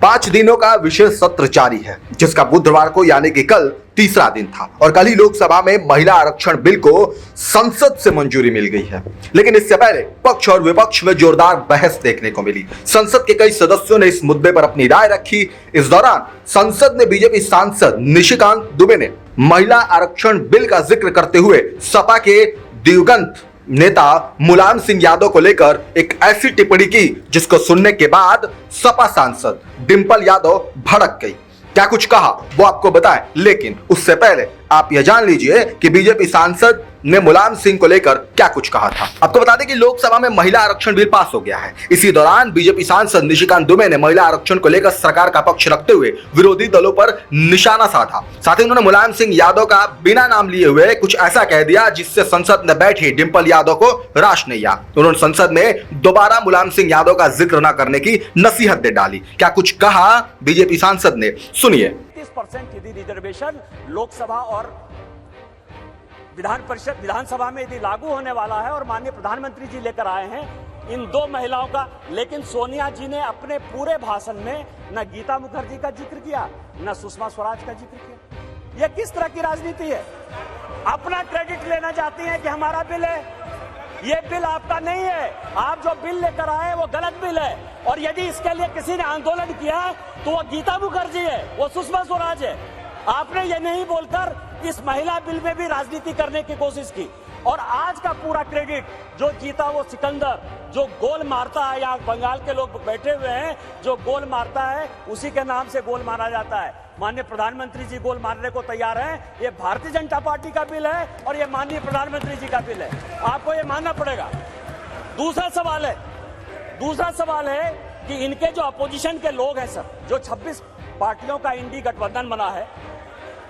5 दिनों का विशेष सत्र जारी है, जिसका बुधवार को यानी कि कल तीसरा दिन था और कल ही लोकसभा में महिला आरक्षण बिल को संसद से मंजूरी मिल गई है। लेकिन इससे पहले पक्ष और विपक्ष में जोरदार बहस देखने को मिली। संसद के कई सदस्यों ने इस मुद्दे पर अपनी राय रखी। इस दौरान संसद में बीजेपी सांसद निशिकांत दुबे ने महिला आरक्षण बिल का जिक्र करते हुए सपा के दिवंगत नेता मुलायम सिंह यादव को लेकर एक ऐसी टिप्पणी की जिसको सुनने के बाद सपा सांसद डिंपल यादव भड़क गई। क्या कुछ कहा वो आपको बताएं, लेकिन उससे पहले आप यह जान लीजिए कि बीजेपी सांसद ने मुलायम सिंह को लेकर क्या कुछ कहा था। आपको बता दें कि लोकसभा में महिला आरक्षण बिल पास हो गया है। इसी दौरान बीजेपी सांसद निशिकांत दुबे ने महिला आरक्षण को लेकर सरकार का पक्ष रखते हुए विरोधी दलों पर निशाना साधा। साथ ही उन्होंने मुलायम सिंह यादव का बिना नाम लिए हुए कुछ ऐसा कह दिया जिससे संसद में बैठी डिंपल यादव को राश नहीं आया। उन्होंने संसद में दोबारा मुलायम सिंह यादव का जिक्र न करने की नसीहत दे डाली। क्या कुछ कहा बीजेपी सांसद ने, सुनिए। 30% यदि रिजर्वेशन लोकसभा और विधानसभा में यदि लागू होने वाला है और माननीय प्रधानमंत्री जी लेकर आए हैं इन दो महिलाओं का, लेकिन सोनिया जी ने अपने पूरे भाषण में न गीता मुखर्जी का जिक्र किया न सुषमा स्वराज का जिक्र किया। यह किस तरह की राजनीति है? अपना क्रेडिट लेना चाहती हैं कि हमारा बिल है। ये बिल आपका नहीं है। आप जो बिल लेकर आए वो गलत बिल है और यदि इसके लिए किसी ने आंदोलन किया तो वो गीता मुखर्जी है, वो सुषमा स्वराज है। आपने ये नहीं बोलकर इस महिला बिल में भी राजनीति करने की कोशिश की और आज का पूरा क्रेडिट जो जीता वो सिकंदर, जो गोल मारता है, यहाँ बंगाल के लोग बैठे हुए हैं, जो गोल मारता है उसी के नाम से गोल मारा जाता है। माननीय प्रधानमंत्री जी गोल मारने को तैयार हैं। ये भारतीय जनता पार्टी का बिल है और ये माननीय प्रधानमंत्री जी का बिल है, आपको ये मानना पड़ेगा। दूसरा सवाल है कि इनके जो अपोजिशन के लोग हैं सर, जो 26 पार्टियों का इंडी गठबंधन बना है,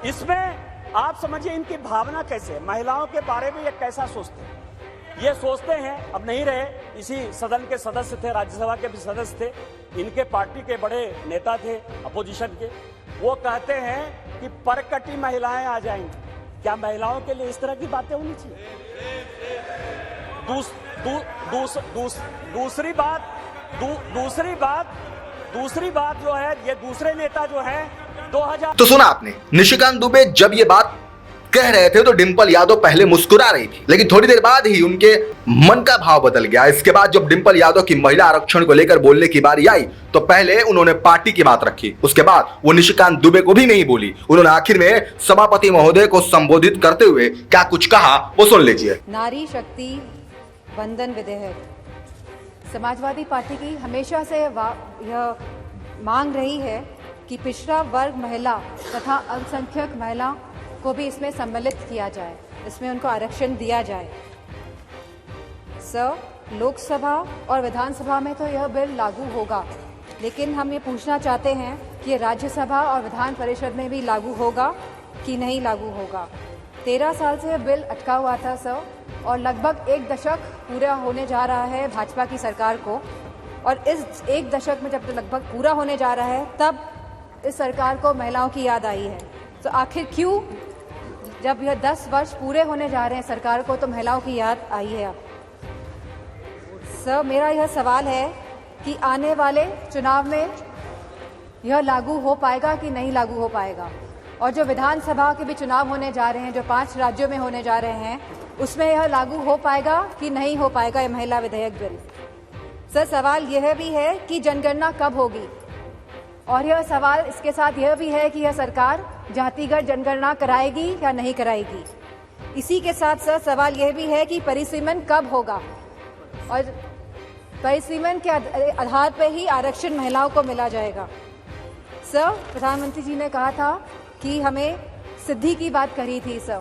इसमें आप समझिए इनकी भावना कैसे, महिलाओं के बारे में ये कैसा सोचते हैं। ये सोचते हैं, अब नहीं रहे, इसी सदन के सदस्य थे, राज्यसभा के भी सदस्य थे, इनके पार्टी के बड़े नेता थे अपोजिशन के, वो कहते हैं कि परकटी महिलाएं आ जाएंगी। क्या महिलाओं के लिए इस तरह की बातें होनी चाहिए? दूसरी बात जो है, ये दूसरे नेता जो है 2000। तो सुना आपने, निशिकांत दुबे जब ये बात कह रहे थे तो डिंपल यादव पहले मुस्कुरा रही थी, लेकिन थोड़ी देर बाद ही उनके मन का भाव बदल गया। इसके बाद जब डिंपल यादव की महिला आरक्षण को लेकर बोलने की बारी आई तो पहले उन्होंने पार्टी की बात रखी, उसके बाद वो निशिकांत दुबे को भी नहीं बोली। उन्होंने आखिर में सभापति महोदय को संबोधित करते हुए क्या कुछ कहा वो सुन लीजिए। नारी शक्ति वंदन विधेयक समाजवादी पार्टी की हमेशा से यह मांग रही है कि पिछड़ा वर्ग महिला तथा अल्पसंख्यक महिला को भी इसमें सम्मिलित किया जाए, इसमें उनको आरक्षण दिया जाए। सर, लोकसभा और विधानसभा में तो यह बिल लागू होगा, लेकिन हम ये पूछना चाहते हैं कि राज्यसभा और विधान परिषद में भी लागू होगा कि नहीं लागू होगा। 13 साल से यह बिल अटका हुआ था सर, और लगभग 1 दशक पूरा होने जा रहा है भाजपा की सरकार को, और इस 1 दशक में जब लगभग पूरा होने जा रहा है तब इस सरकार को महिलाओं की याद आई है। तो आखिर क्यों, जब यह 10 वर्ष पूरे होने जा रहे हैं सरकार को, तो महिलाओं की याद आई है अब? सर, मेरा यह सवाल है कि आने वाले चुनाव में यह लागू हो पाएगा कि नहीं लागू हो पाएगा, और जो विधानसभा के भी चुनाव होने जा रहे हैं, जो 5 राज्यों में होने जा रहे हैं, उसमें यह लागू हो पाएगा कि नहीं हो पाएगा यह महिला विधेयक बिल? सर, सवाल यह भी है कि जनगणना कब होगी, और यह सवाल इसके साथ यह भी है कि यह सरकार जातिगत जनगणना कराएगी या नहीं कराएगी। इसी के साथ सर सवाल यह भी है कि परिसीमन कब होगा, और परिसीमन के आधार पर ही आरक्षण महिलाओं को मिला जाएगा। सर, प्रधानमंत्री जी ने कहा था कि हमें सिद्धि की बात करी थी सर,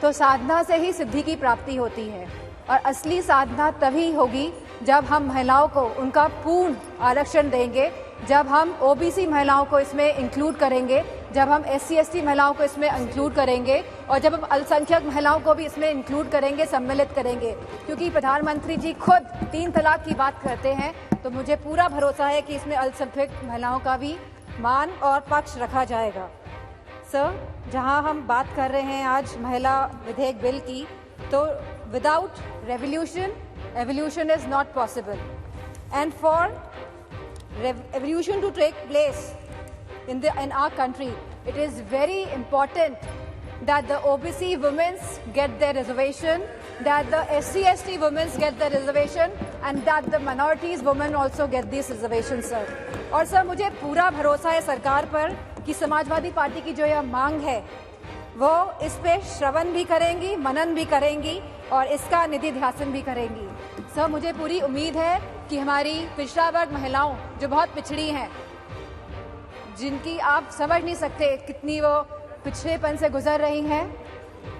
तो साधना से ही सिद्धि की प्राप्ति होती है, और असली साधना तभी होगी जब हम महिलाओं को उनका पूर्ण आरक्षण देंगे, जब हम ओबीसी महिलाओं को इसमें इंक्लूड करेंगे, जब हम SC/ST महिलाओं को इसमें इंक्लूड करेंगे, और जब हम अल्पसंख्यक महिलाओं को भी इसमें इंक्लूड करेंगे, सम्मिलित करेंगे। क्योंकि प्रधानमंत्री जी खुद 3 तलाक की बात करते हैं, तो मुझे पूरा भरोसा है कि इसमें अल्पसंख्यक महिलाओं का भी मान और पक्ष रखा जाएगा। सर, जहां हम बात कर रहे हैं आज महिला विधेयक बिल की, तो without revolution evolution is not possible, and for revolution to take place in our country, it is very important that the OBC women get their reservation, that the SC/ST women get their reservation, and that the minorities women also get these reservations, sir. और sir मुझे पूरा भरोसा है सरकार पर कि Samajwadi party की जो यह मांग है वो इस पे श्रवण भी करेंगी, मनन भी करेंगी और इसका निधि ध्यासन भी करेंगी। सर मुझे पूरी उम्मीद है कि हमारी पिछड़ा वर्ग महिलाओं जो बहुत पिछड़ी हैं, जिनकी आप समझ नहीं सकते कितनी वो पिछड़ेपन से गुजर रही हैं,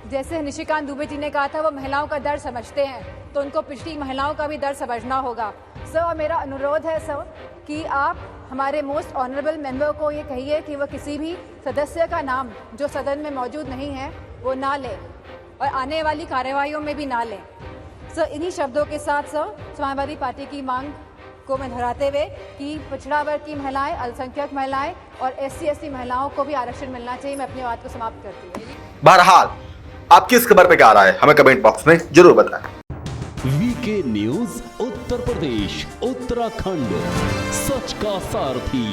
जैसे निशिकांत दुबे जी ने कहा था वो महिलाओं का दर्द समझते हैं, तो उनको पिछड़ी महिलाओं का भी दर्द समझना होगा। सर और मेरा अनुरोध है सर कि आप हमारे मोस्ट ऑनरेबल मेंबर को ये कहिए कि वो किसी भी सदस्य का नाम जो सदन में मौजूद नहीं है वो ना ले और आने वाली कार्यवाहियों में भी ना लें। सर इन्हीं शब्दों के साथ सर समाजवादी पार्टी की मांग को मैं दोहराते हुए कि पिछड़ा वर्ग की महिलाएं, अल्पसंख्यक महिलाएं और SC/ST महिलाओं को भी आरक्षण मिलना चाहिए। मैं अपनी बात को समाप्त करती हूँ। बहरहाल आपकी इस खबर पे क्या राय है हमें कमेंट बॉक्स में जरूर बताएं। वीके न्यूज उत्तर प्रदेश उत्तराखंड, सच का सारथी।